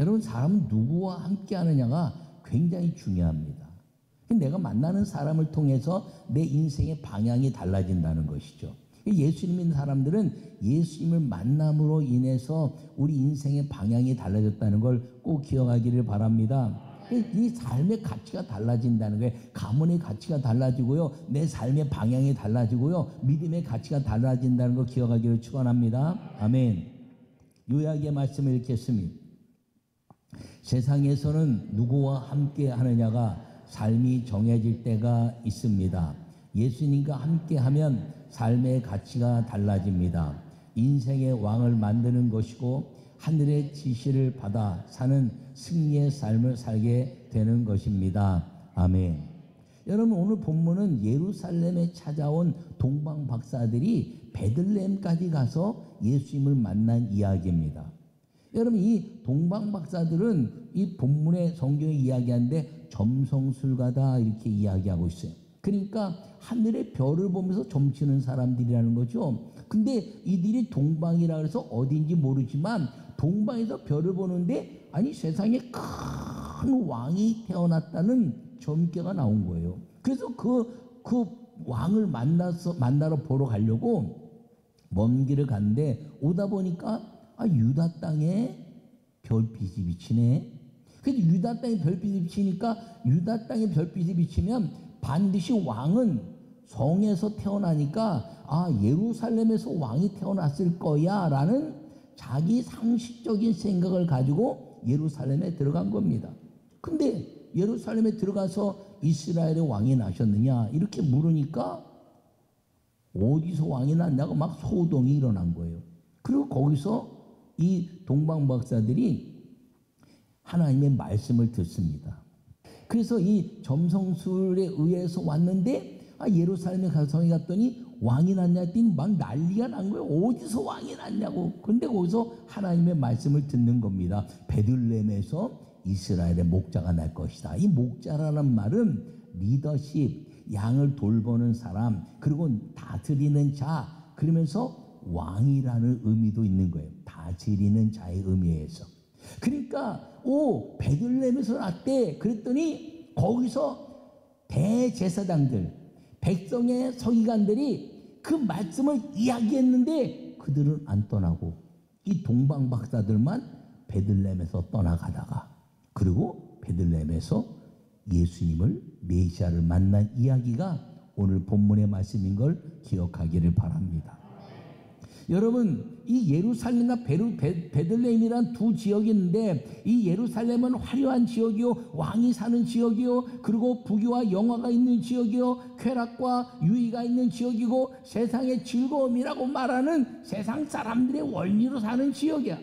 여러분, 사람은 누구와 함께 하느냐가 굉장히 중요합니다. 내가 만나는 사람을 통해서 내 인생의 방향이 달라진다는 것이죠. 예수님 믿는 사람들은 예수님을 만남으로 인해서 우리 인생의 방향이 달라졌다는 걸 꼭 기억하기를 바랍니다. 이 삶의 가치가 달라진다는 거예요. 가문의 가치가 달라지고요, 내 삶의 방향이 달라지고요, 믿음의 가치가 달라진다는 걸 기억하기를 축원합니다. 아멘. 요약의 말씀을 읽겠습니다. 세상에서는 누구와 함께 하느냐가 삶이 정해질 때가 있습니다. 예수님과 함께 하면 삶의 가치가 달라집니다. 인생의 왕을 만드는 것이고 하늘의 지시를 받아 사는 승리의 삶을 살게 되는 것입니다. 아멘. 여러분, 오늘 본문은 예루살렘에 찾아온 동방 박사들이 베들레헴까지 가서 예수님을 만난 이야기입니다. 여러분, 이 동방 박사들은 이 본문의 성경에 이야기하는데 점성술가다 이렇게 이야기하고 있어요. 그러니까 하늘의 별을 보면서 점치는 사람들이라는 거죠. 근데 이들이 동방이라 해서 어딘지 모르지만 동방에서 별을 보는데 아니 세상에 큰 왕이 태어났다는 점괘가 나온 거예요. 그래서 그 왕을 만나러 보러 가려고 먼 길을 갔는데 오다 보니까 유다 땅에 별빛이 비치네. 그래서 유다 땅에 별빛이 비치니까 유다 땅에 별빛이 비치면 반드시 왕은 성에서 태어나니까 예루살렘에서 왕이 태어났을 거야 라는 자기 상식적인 생각을 가지고 예루살렘에 들어간 겁니다. 근데 예루살렘에 들어가서 이스라엘의 왕이 나셨느냐 이렇게 물으니까 어디서 왕이 났냐고 막 소동이 일어난 거예요. 그리고 거기서 이 동방 박사들이 하나님의 말씀을 듣습니다. 그래서 이 점성술에 의해서 왔는데 예루살렘에 가서 갔더니 왕이 났냐 했더니 막 난리가 난 거예요. 어디서 왕이 났냐고. 그런데 거기서 하나님의 말씀을 듣는 겁니다. 베들레헴에서 이스라엘의 목자가 날 것이다. 이 목자라는 말은 리더십, 양을 돌보는 사람, 그리고 다스리는 자, 그러면서 왕이라는 의미도 있는 거예요. 다스리는 자의 의미에서. 그러니까 베들레헴에서 났대. 그랬더니 거기서 대제사장들, 백성의 서기관들이 그 말씀을 이야기했는데 그들은 안 떠나고 이 동방 박사들만 베들레헴에서 떠나가다가 그리고 베들레헴에서 예수님을 메시아를 만난 이야기가 오늘 본문의 말씀인 걸 기억하기를 바랍니다. 여러분, 이 예루살렘과 베들레헴이란 두 지역이 있는데 이 예루살렘은 화려한 지역이요, 왕이 사는 지역이요, 그리고 부귀와 영화가 있는 지역이요, 쾌락과 유의가 있는 지역이고 세상의 즐거움이라고 말하는 세상 사람들의 원리로 사는 지역이야.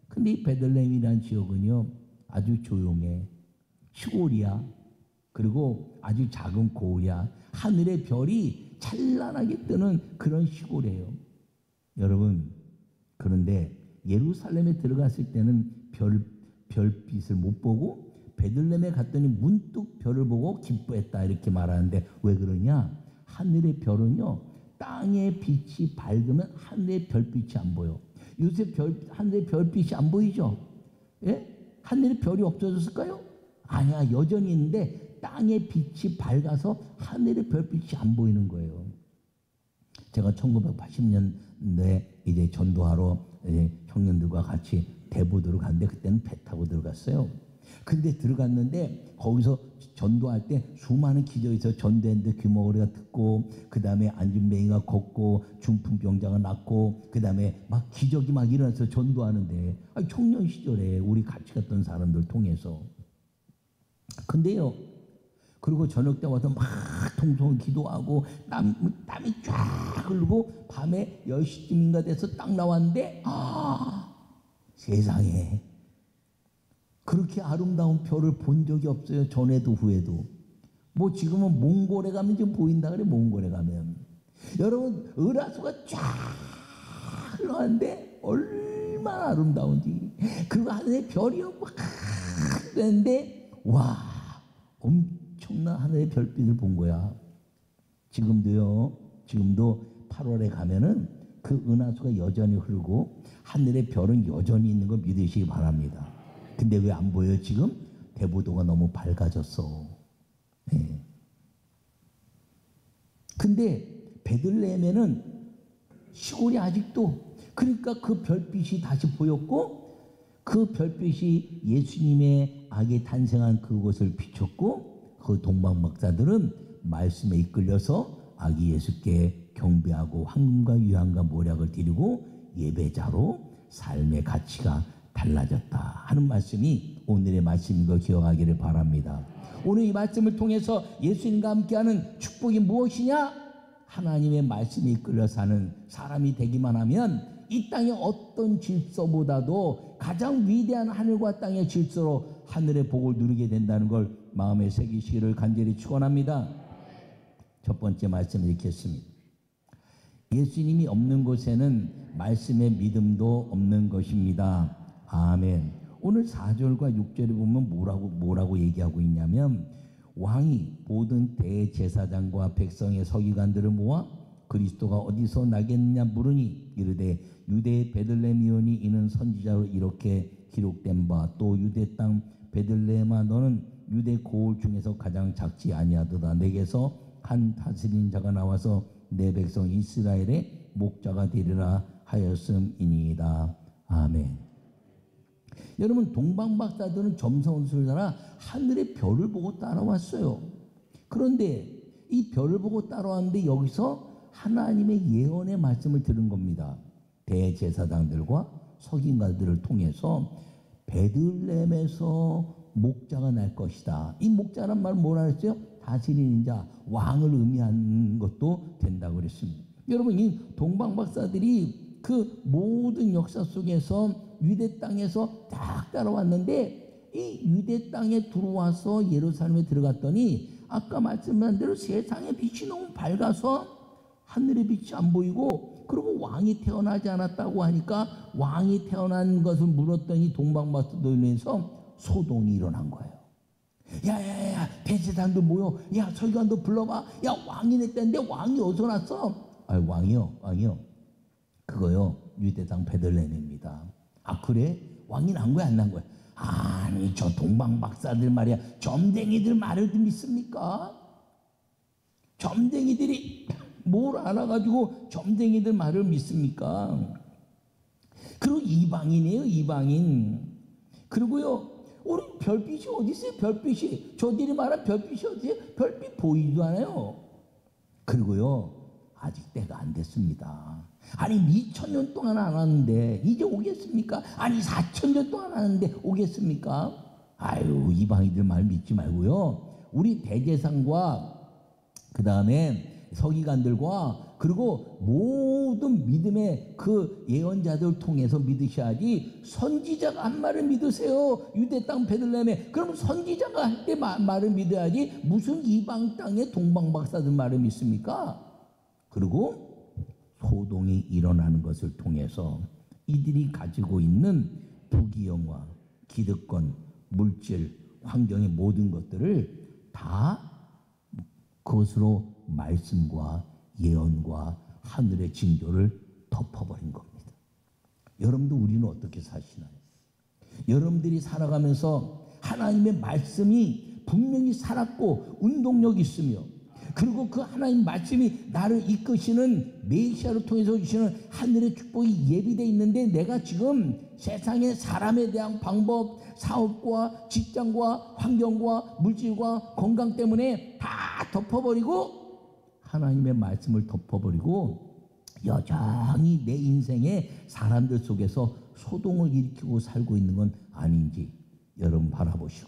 근데 이 베들레헴이란 지역은요 아주 조용해. 시골이야. 그리고 아주 작은 고을이야. 하늘의 별이 찬란하게 뜨는 그런 시골이에요. 여러분, 그런데 예루살렘에 들어갔을 때는 별빛을 못 보고 베들레헴에 갔더니 문득 별을 보고 기뻐했다 이렇게 말하는데 왜 그러냐? 하늘의 별은요 땅의 빛이 밝으면 하늘의 별빛이 안 보여. 요새 하늘의 별빛이 안 보이죠? 예? 하늘의 별이 없어졌을까요? 아니야, 여전히 있는데 땅의 빛이 밝아서 하늘의 별빛이 안 보이는 거예요. 제가 1980년도에 이제 전도하러 청년들과 같이 대보도로 갔는데 그때는 배 타고 들어갔어요. 근데 들어갔는데 거기서 전도할 때 수많은 기적에서 전도했는데 귀머거리가 듣고 그 다음에 안진뱅이가 걷고 중풍병자가 낫고 그 다음에 막 기적이 막 일어나서 전도하는데 청년 시절에 우리 같이 갔던 사람들 통해서. 근데요, 그리고 저녁 때 와서 막 통통 기도하고 땀이 쫙 흐르고 밤에 10시쯤인가 돼서 딱 나왔는데 세상에 그렇게 아름다운 별을 본 적이 없어요. 전에도 후에도. 뭐 지금은 몽골에 가면 좀 보인다 그래. 몽골에 가면 여러분 은하수가 쫙 흘러가는데 얼마나 아름다운지. 그리고 하늘에 별이요 막 되는데 와 엄청난 하늘의 별빛을 본 거야. 지금도 8월에 가면은 그 은하수가 여전히 흐르고 하늘의 별은 여전히 있는 걸 믿으시기 바랍니다. 근데 왜 안 보여요 지금? 대부도가 너무 밝아졌어. 네. 근데 베들레헴에는 시골이 아직도, 그러니까 그 별빛이 다시 보였고, 그 별빛이 예수님의 아기 탄생한 그곳을 비췄고, 그 동방박사들은 말씀에 이끌려서 아기 예수께 경배하고 황금과 유향과 모략을 드리고 예배자로 삶의 가치가 달라졌다 하는 말씀이 오늘의 말씀인 거 기억하기를 바랍니다. 오늘 이 말씀을 통해서 예수님과 함께하는 축복이 무엇이냐? 하나님의 말씀에 이끌려 사는 사람이 되기만 하면 이 땅의 어떤 질서보다도 가장 위대한 하늘과 땅의 질서로 하늘의 복을 누리게 된다는 걸 마음에 새기시기를 간절히 축원합니다. 첫 번째 말씀을 읽겠습니다. 예수님이 없는 곳에는 말씀의 믿음도 없는 것입니다. 아멘. 오늘 4절과 6절에 보면 뭐라고 얘기하고 있냐면, 왕이 모든 대제사장과 백성의 서기관들을 모아 그리스도가 어디서 나겠느냐 물으니 이르되 유대 베들레헴이오니 이는 선지자로 이렇게 기록된 바 또 유대 땅 베들레헴아 너는 유대 고을 중에서 가장 작지 아니하도다. 내게서 한 다스린 자가 나와서 내 백성 이스라엘의 목자가 되리라 하였음이니이다. 아멘. 여러분, 동방박사들은 점성술을 따라 하늘의 별을 보고 따라왔어요. 그런데 이 별을 보고 따라왔는데 여기서 하나님의 예언의 말씀을 들은 겁니다. 대제사장들과 서기관들을 통해서 베들레헴에서 목자가 날 것이다. 이 목자란 말은 뭐라 그랬어요? 다스리는 자, 왕을 의미하는 것도 된다고 그랬습니다. 여러분, 이 동방박사들이 그 모든 역사 속에서 유대 땅에서 딱 따라왔는데, 이 유대 땅에 들어와서 예루살렘에 들어갔더니 아까 말씀한 대로 세상의 빛이 너무 밝아서 하늘의 빛이 안 보이고, 그리고 왕이 태어나지 않았다고 하니까 왕이 태어난 것을 물었더니 동방박사들에서 소동이 일어난 거예요. 야야야, 대제사장도 모여, 야 서기관도 불러봐, 야 왕이 냈다는데 왕이 어디서 났어? 아, 왕이요 그거요 유대 땅 베들레헴입니다. 아 그래? 왕이 난 거야 안 난 거야? 아니 저 동방박사들 말이야, 점쟁이들 말을 믿습니까? 점쟁이들이 뭘 알아가지고 점쟁이들 말을 믿습니까? 그리고 이방인이에요, 이방인. 그리고요, 우리 별빛이 어디 있어요? 별빛이, 저들이 말한 별빛이 어디 있어요? 별빛 보이지도 않아요. 그리고요, 아직 때가 안 됐습니다. 아니 2000년 동안 안 왔는데 이제 오겠습니까? 아니 4000년 동안 안 왔는데 오겠습니까? 아유, 이방인들 말 믿지 말고요, 우리 대제사장과 그 다음에 서기관들과 그리고 모든 믿음의 그 예언자들 통해서 믿으셔야지, 선지자가 한 말을 믿으세요. 유대 땅 베들레헴에. 그럼 선지자가 할 때 말을 믿어야지 무슨 이방 땅의 동방박사들 말을 믿습니까? 그리고 소동이 일어나는 것을 통해서 이들이 가지고 있는 부귀영화, 기득권, 물질, 환경의 모든 것들을 다 그것으로 말씀과 예언과 하늘의 징조를 덮어버린 겁니다. 여러분도 우리는 어떻게 사시나요? 여러분들이 살아가면서 하나님의 말씀이 분명히 살았고 운동력이 있으며, 그리고 그 하나님 말씀이 나를 이끄시는 메시아를 통해서 주시는 하늘의 축복이 예비되어 있는데, 내가 지금 세상의 사람에 대한 방법, 사업과 직장과 환경과 물질과 건강 때문에 다 덮어버리고 하나님의 말씀을 덮어버리고 여전히 내 인생의 사람들 속에서 소동을 일으키고 살고 있는 건 아닌지 여러분 바라보시오.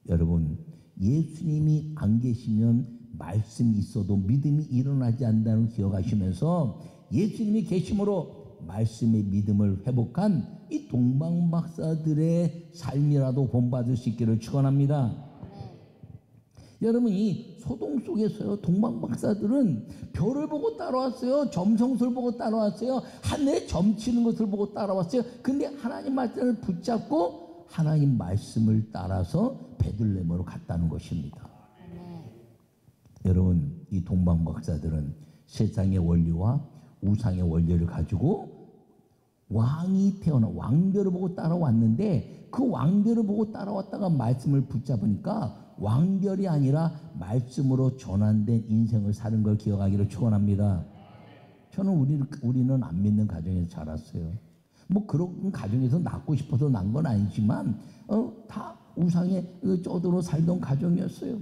여러분, 예수님이 안 계시면 말씀이 있어도 믿음이 일어나지 않는다는 걸 기억하시면서 예수님이 계심으로 말씀의 믿음을 회복한 이 동방박사들의 삶이라도 본받을 수 있기를 축원합니다. 여러분, 이 소동 속에서요, 동방박사들은 별을 보고 따라왔어요. 점성술 보고 따라왔어요. 하늘에 점치는 것을 보고 따라왔어요. 근데 하나님 말씀을 붙잡고 하나님 말씀을 따라서 베들레헴으로 갔다는 것입니다. 여러분, 이 동방박사들은 세상의 원리와 우상의 원리를 가지고 왕이 태어나 왕별을 보고 따라왔는데 그 왕별을 보고 따라왔다가 말씀을 붙잡으니까 왕별이 아니라 말씀으로 전환된 인생을 사는 걸 기억하기를 축원합니다. 저는 우리는 안 믿는 가정에서 자랐어요. 뭐 그런 가정에서 낳고 싶어서 난 건 아니지만 다 우상의 쪼도로 살던 가정이었어요.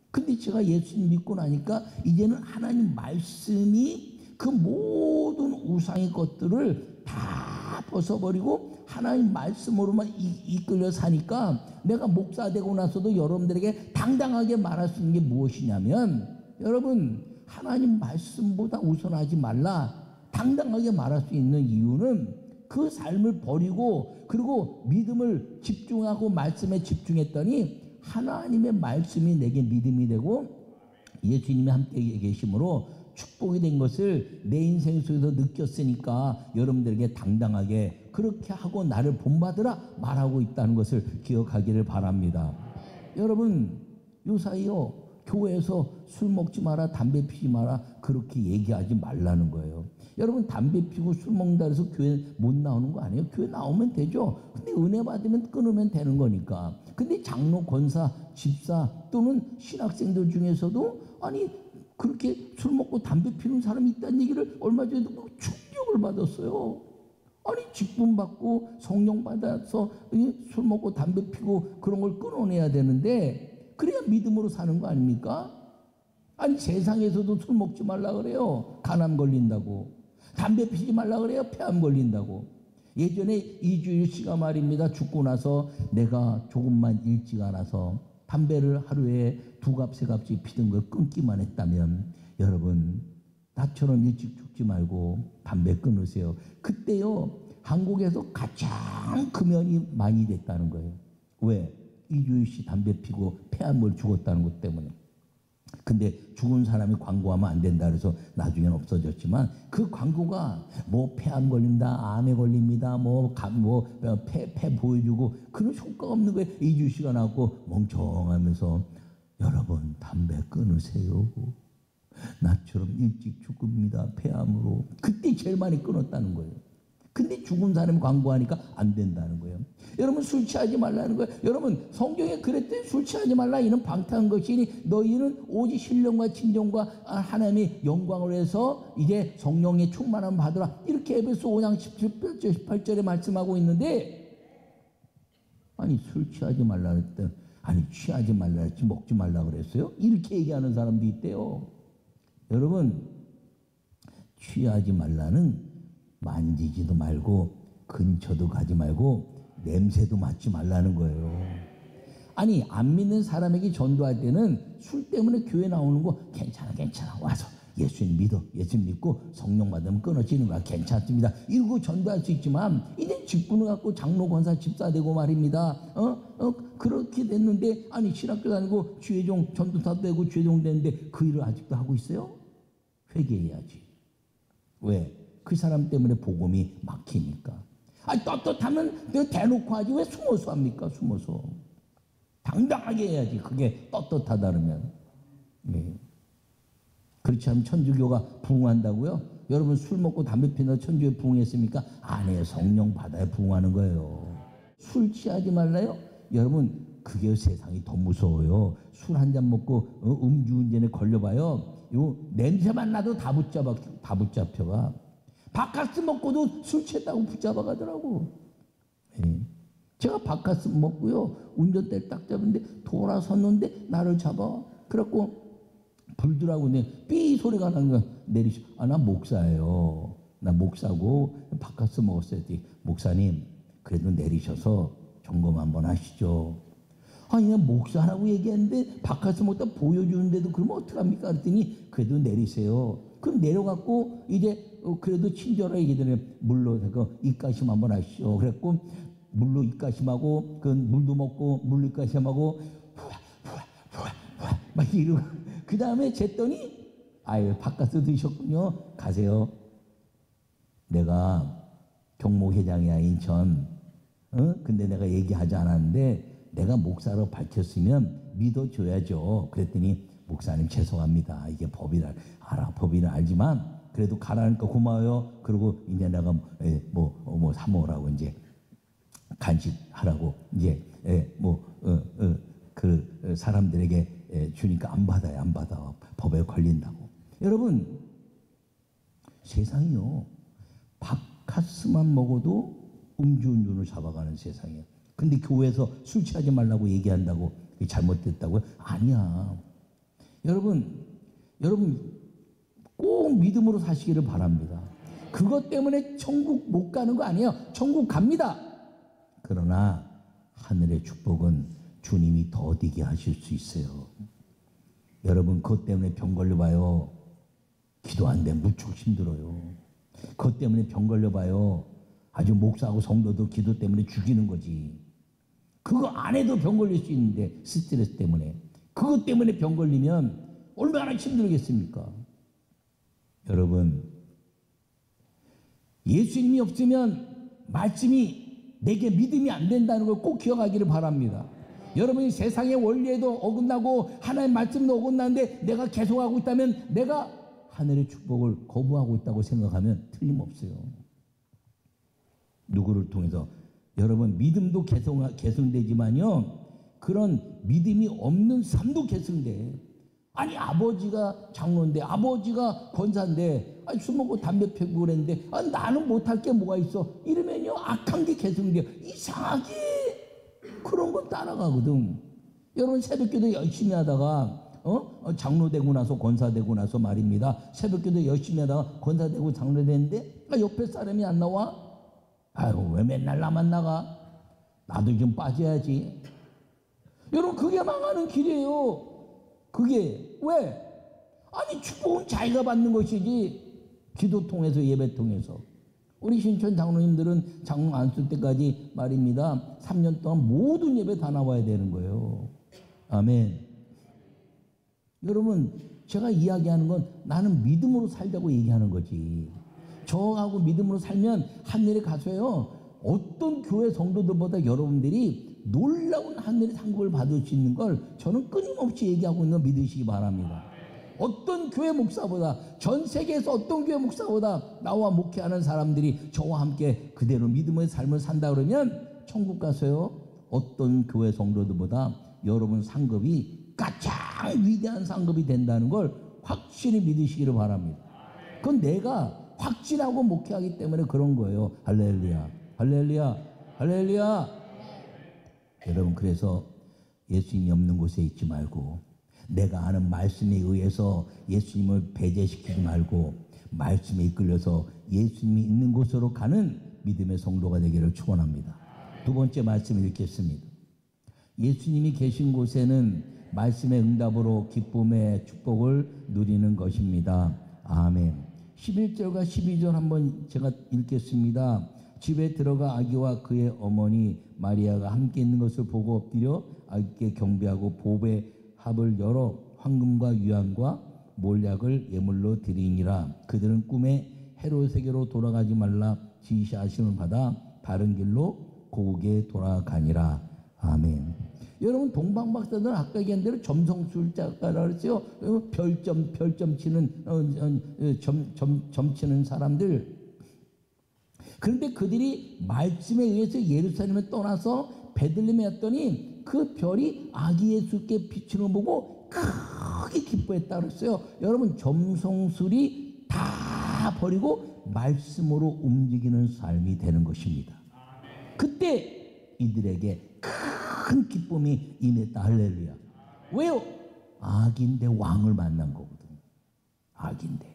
근데 제가 예수님 믿고 나니까 이제는 하나님 말씀이 그 모든 우상의 것들을 다 벗어버리고 하나님 말씀으로만 이끌려 사니까 내가 목사 되고 나서도 여러분들에게 당당하게 말할 수 있는 게 무엇이냐면, 여러분 하나님 말씀보다 우선하지 말라 당당하게 말할 수 있는 이유는 그 삶을 버리고 그리고 믿음을 집중하고 말씀에 집중했더니 하나님의 말씀이 내게 믿음이 되고 예수님이 함께 계심으로 축복이 된 것을 내 인생 속에서 느꼈으니까 여러분들에게 당당하게 그렇게 하고 나를 본받으라 말하고 있다는 것을 기억하기를 바랍니다. 여러분 요사이요 교회에서 술 먹지 마라 담배 피지 마라 그렇게 얘기하지 말라는 거예요. 여러분 담배 피고 술 먹는다 해서 교회 못 나오는 거 아니에요? 교회 나오면 되죠. 근데 은혜 받으면 끊으면 되는 거니까. 근데 장로, 권사, 집사 또는 신학생들 중에서도 아니 그렇게 술 먹고 담배 피는 사람이 있다는 얘기를 얼마 전에 듣고 충격을 받았어요. 아니 직분 받고 성령 받아서 술 먹고 담배 피고 그런 걸 끊어내야 되는데 그래야 믿음으로 사는 거 아닙니까? 아니 세상에서도 술 먹지 말라 그래요. 간암 걸린다고. 담배 피지 말라 그래요. 폐암 걸린다고. 예전에 이주일 씨가 말입니다. 죽고 나서 내가 조금만 일찍 알아서 담배를 하루에 2갑, 3갑씩 피던 걸 끊기만 했다면 여러분 나처럼 일찍 죽지 말고 담배 끊으세요. 그때요 한국에서 가장 금연이 많이 됐다는 거예요. 왜? 이주일 씨 담배 피고 폐암을 죽었다는 것 때문에. 근데 죽은 사람이 광고하면 안 된다 그래서 나중에는 없어졌지만 그 광고가 뭐 폐암 걸린다, 암에 걸립니다, 폐 보여주고 그런 효과가 없는 거예요. 이주일 씨가 나왔고 멍청하면서 여러분 담배 끊으세요. 나처럼 일찍 죽습니다. 폐암으로. 그때 제일 많이 끊었다는 거예요. 근데 죽은 사람 광고하니까 안 된다는 거예요. 여러분 술 취하지 말라는 거예요. 여러분 성경에 그랬더니 술 취하지 말라. 이는 방탕한 것이니 너희는 오직 신령과 진정과 하나님의 영광을 해서 이제 성령의 충만함을 받으라. 이렇게 에베소 5장 18절에 말씀하고 있는데 아니 술 취하지 말라 그랬더니 아니 취하지 말라 그랬지 먹지 말라 그랬어요? 이렇게 얘기하는 사람도 있대요. 여러분 취하지 말라는 만지지도 말고 근처도 가지 말고 냄새도 맡지 말라는 거예요. 아니 안 믿는 사람에게 전도할 때는 술 때문에 교회 나오는 거 괜찮아 와서 예수님 믿어 예수님 믿고 성령 받으면 끊어지는 거야 괜찮습니다 이러고 전도할 수 있지만 이제 직분을 갖고 장로 권사 집사 되고 말입니다. 그렇게 됐는데 아니 신학교 다니고 주의종 전도사 되고 주의종 됐는데 그 일을 아직도 하고 있어요? 회개해야지. 왜? 그 사람 때문에 복음이 막히니까. 아니 떳떳하면 내가 대놓고 하지 왜 숨어서 합니까? 숨어서. 당당하게 해야지. 그게 떳떳하다 그러면. 네. 그렇지 않으면 천주교가 부흥한다고요? 여러분 술 먹고 담배 피나 천주교에 부흥했습니까? 안 해요. 성령 받아야 부흥하는 거예요. 술 취하지 말라요? 여러분 그게 세상이 더 무서워요. 술 한 잔 먹고 음주운전에 걸려봐요. 요 냄새만 나도 다 붙잡혀가. 바카스 먹고도 술 취했다고 붙잡아 가더라고. 네. 제가 바카스 먹고요 운전대를 딱 잡았는데 돌아섰는데 나를 잡아. 그래갖고 불더라고. 삐 소리가 나는 거야. 내리셔. 나 목사예요. 나 목사고 바카스 먹었어요. 목사님 그래도 내리셔서 점검 한번 하시죠. 아니 그냥 목사라고 얘기했는데 바카스 먹다 보여주는데도 그러면 어떡합니까? 그랬더니 그래도 내리세요. 그럼 내려갖고 이제 그래도 친절하게 얘기하더니 물로 그 입가심 한번 하시죠. 그랬고 물로 입가심하고 그 물도 먹고 물로 입가심하고 막 이러고 그 다음에 쟀더니 아유 바카스 드셨군요. 가세요. 내가 경목회장이야 인천. 근데 내가 얘기하지 않았는데 내가 목사로 밝혔으면 믿어줘야죠. 그랬더니 목사님 죄송합니다. 이게 법이라 알아. 법이라 알지만 그래도 가라니까 고마워요. 그리고 이제 내가 사모라고 이제 간식하라고 이제 그 사람들에게 주니까 안 받아요. 안 받아. 법에 걸린다고. 여러분, 세상이요, 밥카스만 먹어도 음주운전을 잡아가는 세상이에요. 근데 교회에서 술 취하지 말라고 얘기한다고 잘못됐다고요? 아니야. 여러분 꼭 믿음으로 사시기를 바랍니다. 그것 때문에 천국 못 가는 거 아니에요. 천국 갑니다. 그러나 하늘의 축복은 주님이 더디게 하실 수 있어요. 여러분, 그것 때문에 병 걸려봐요. 기도 안 돼. 무척 힘들어요. 그것 때문에 병 걸려봐요. 아주 목사하고 성도도 기도 때문에 죽이는 거지. 그거 안 해도 병 걸릴 수 있는데, 스트레스 때문에. 그것 때문에 병 걸리면 얼마나 힘들겠습니까? 여러분, 예수님이 없으면 말씀이 내게 믿음이 안 된다는 걸 꼭 기억하기를 바랍니다. 여러분이 세상의 원리에도 어긋나고 하나님의 말씀도 어긋나는데 내가 계속하고 있다면 내가 하늘의 축복을 거부하고 있다고 생각하면 틀림없어요. 누구를 통해서? 여러분, 믿음도 개성되지만요, 그런 믿음이 없는 삶도 개성돼. 아니, 아버지가 장로인데, 아버지가 권사인데, 술 먹고 담배 피우고 그랬는데, 나는 못할 게 뭐가 있어? 이러면요, 악한 게 개성돼요. 이상하게 그런 건 따라가거든. 여러분, 새벽기도 열심히 하다가 장로 되고 나서, 권사 되고 나서 말입니다, 새벽기도 열심히 하다가 권사 되고 장로 됐는데 옆에 사람이 안 나와? 아유, 왜 맨날 나만 나가? 나도 좀 빠져야지. 여러분, 그게 망하는 길이에요. 그게 왜? 아니, 축복은 자기가 받는 것이지. 기도 통해서, 예배 통해서. 우리 신촌 장로님들은 장로 안 쓸 때까지 말입니다, 3년 동안 모든 예배 다 나와야 되는 거예요. 아멘. 여러분, 제가 이야기하는 건 나는 믿음으로 살자고 얘기하는 거지. 저하고 믿음으로 살면 하늘에 가서요, 어떤 교회 성도들보다 여러분들이 놀라운 하늘의 상급을 받을 수 있는 걸 저는 끊임없이 얘기하고 있는 거 믿으시기 바랍니다. 어떤 교회 목사보다, 전 세계에서 어떤 교회 목사보다 나와 목회하는 사람들이 저와 함께 그대로 믿음의 삶을 산다 그러면 천국 가서요, 어떤 교회 성도들보다 여러분 상급이 가장 위대한 상급이 된다는 걸 확실히 믿으시기를 바랍니다. 그건 내가 확신하고 목회하기 때문에 그런 거예요. 할렐루야, 할렐루야, 할렐루야. 여러분, 그래서 예수님이 없는 곳에 있지 말고, 내가 아는 말씀에 의해서 예수님을 배제시키지 말고, 말씀에 이끌려서 예수님이 있는 곳으로 가는 믿음의 성도가 되기를 축원합니다. 두 번째 말씀을 읽겠습니다. 예수님이 계신 곳에는 말씀의 응답으로 기쁨의 축복을 누리는 것입니다. 아멘. 11절과 12절 한번 제가 읽겠습니다. 집에 들어가 아기와 그의 어머니 마리아가 함께 있는 것을 보고 엎드려 아기께 경배하고 보배 합을 열어 황금과 유향과 몰약을 예물로 드리니라. 그들은 꿈에 헤롯에게로 돌아가지 말라 지시하심을 받아 바른 길로 고국에 돌아가니라. 아멘. 여러분, 동방박사들은 아까 얘기한 대로 점성술자가라 그랬어요. 별점 치는 점 치는 사람들. 그런데 그들이 말씀에 의해서 예루살렘에 떠나서 베들레헴에 왔더니 그 별이 아기 예수께 비추는 거 보고 크게 기뻐했다 그랬어요. 여러분, 점성술이 다 버리고 말씀으로 움직이는 삶이 되는 것입니다. 그때 이들에게 큰 기쁨이 임했다. 할렐루야. 왜요? 악인데 왕을 만난 거거든. 악인데.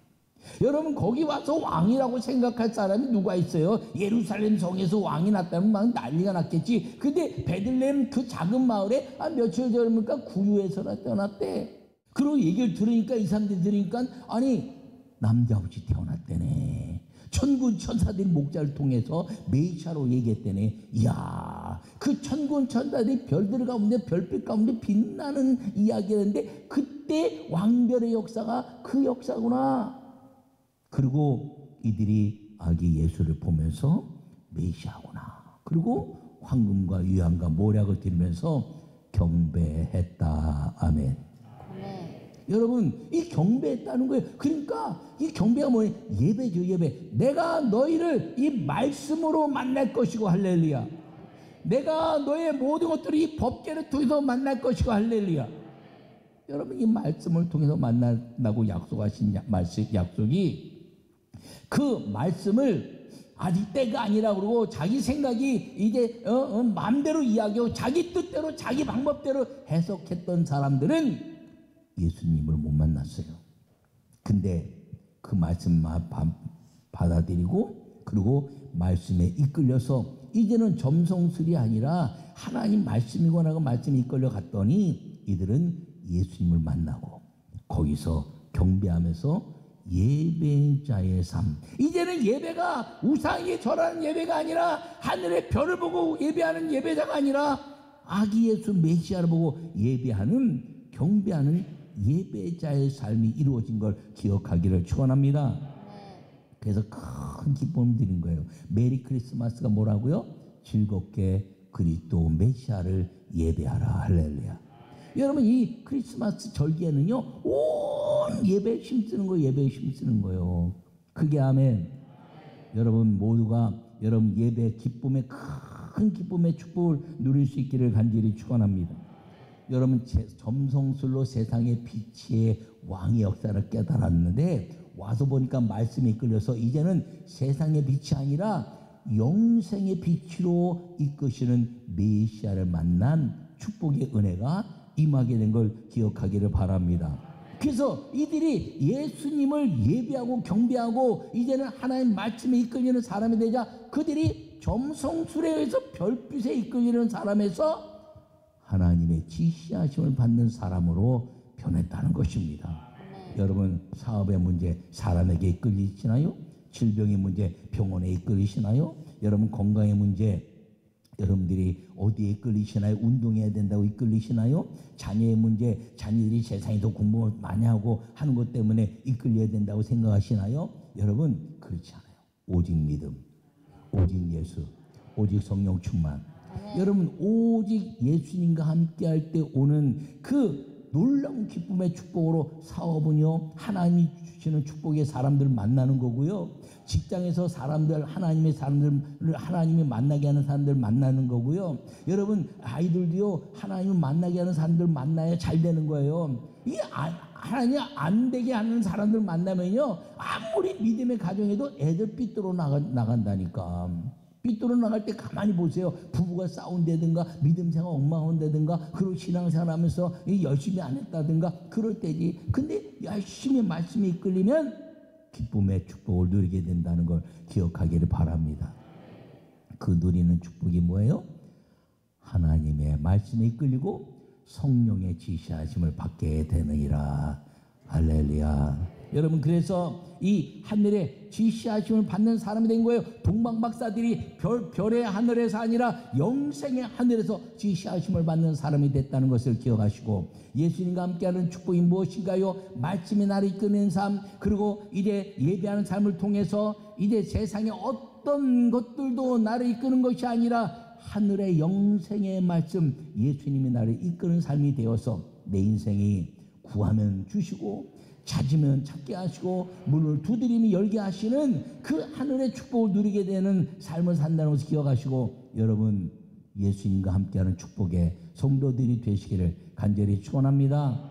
여러분, 거기 와서 왕이라고 생각할 사람이 누가 있어요? 예루살렘 성에서 왕이 났다면 막 난리가 났겠지. 근데 베들레헴 그 작은 마을에 며칠 전입니까 구유에서 태어났대. 그리고 얘기를 들으니까, 이 사람들이 들으니까, 아니, 남자 없이 태어났대네. 천군 천사들이 목자를 통해서 메시아로 얘기했대네. 이야, 그 천군 천사들이 별들 가운데, 별빛 가운데 빛나는 이야기였는데 그때 왕별의 역사가 그 역사구나. 그리고 이들이 아기 예수를 보면서 메시아구나. 그리고 황금과 유향과 모략을 드리면서 경배했다. 아멘. 여러분, 이 경배했다는 거예요. 그러니까 이 경배가 뭐예요? 예배죠, 예배. 내가 너희를 이 말씀으로 만날 것이고, 할렐루야. 내가 너의 모든 것들을 이 법궤를 통해서 만날 것이고, 할렐루야. 여러분, 이 말씀을 통해서 만난다고 약속하신 약속이, 그 말씀을 아직 때가 아니라 그러고 자기 생각이 이제 마음대로 이야기하고 자기 뜻대로 자기 방법대로 해석했던 사람들은 예수님을 못 만났어요. 근데 그 말씀 받아들이고 그리고 말씀에 이끌려서 이제는 점성술이 아니라 하나님 말씀이구나 하고 말씀에 이끌려 갔더니 이들은 예수님을 만나고 거기서 경배하면서 예배자의 삶. 이제는 예배가 우상에 절하는 예배가 아니라 하늘의 별을 보고 예배하는 예배자가 아니라 아기 예수 메시아를 보고 예배하는, 경배하는 예배자의 삶이 이루어진 걸 기억하기를 축원합니다. 그래서 큰 기쁨을 드린 거예요. 메리 크리스마스가 뭐라고요? 즐겁게 그리스도 메시아를 예배하라. 할렐루야. 여러분, 이 크리스마스 절기에는요, 온 예배에 힘쓰는 거예요. 예배에 힘쓰는 거예요. 그게 아멘. 여러분 모두가 여러분 예배 기쁨의 큰 기쁨의 축복을 누릴 수 있기를 간절히 축원합니다. 여러분, 점성술로 세상의 빛의 왕의 역사를 깨달았는데 와서 보니까 말씀에 이끌려서 이제는 세상의 빛이 아니라 영생의 빛으로 이끄시는 메시아를 만난 축복의 은혜가 임하게 된 걸 기억하기를 바랍니다. 그래서 이들이 예수님을 예배하고 경배하고 이제는 하나님 말씀에 이끌리는 사람이 되자 그들이 점성술에 의해서 별빛에 이끌리는 사람에서 하나님의 지시하심을 받는 사람으로 변했다는 것입니다. 여러분, 사업의 문제 사람에게 이끌리시나요? 질병의 문제 병원에 이끌리시나요? 여러분, 건강의 문제 여러분들이 어디에 이끌리시나요? 운동해야 된다고 이끌리시나요? 자녀의 문제, 자녀들이 세상에 더 공부 많이 하고 하는 것 때문에 이끌려야 된다고 생각하시나요? 여러분, 그렇지 않아요. 오직 믿음, 오직 예수, 오직 성령 충만. 여러분, 오직 예수님과 함께할 때 오는 그 놀라운 기쁨의 축복으로 사업은요, 하나님이 주시는 축복의 사람들 만나는 거고요. 직장에서 사람들, 하나님의 사람들을 하나님이 만나게 하는 사람들 만나는 거고요. 여러분, 아이들도요, 하나님을 만나게 하는 사람들 만나야 잘 되는 거예요. 이게 하나님 안 되게 하는 사람들 만나면요, 아무리 믿음의 가정에도 애들 삐뚤어 나간다니까. 삐뚤어 나갈 때 가만히 보세요. 부부가 싸운다든가 믿음 생활 엉망한다든가 그리고 신앙생활 하면서 열심히 안 했다든가 그럴 때지. 근데 열심히 말씀에 이끌리면 기쁨의 축복을 누리게 된다는 걸 기억하기를 바랍니다. 그 누리는 축복이 뭐예요? 하나님의 말씀에 이끌리고 성령의 지시하심을 받게 되느니라. 할렐루야. 여러분, 그래서 이 하늘의 지시하심을 받는 사람이 된 거예요. 동방박사들이 별의 하늘에서 아니라 영생의 하늘에서 지시하심을 받는 사람이 됐다는 것을 기억하시고, 예수님과 함께하는 축복이 무엇인가요? 말씀이 나를 이끄는 삶, 그리고 이제 예배하는 삶을 통해서 이제 세상의 어떤 것들도 나를 이끄는 것이 아니라 하늘의 영생의 말씀, 예수님이 나를 이끄는 삶이 되어서 내 인생이 구하면 주시고 찾으면 찾게 하시고 문을 두드리면 열게 하시는 그 하늘의 축복을 누리게 되는 삶을 산다는 것을 기억하시고, 여러분 예수님과 함께하는 축복의 성도들이 되시기를 간절히 축원합니다.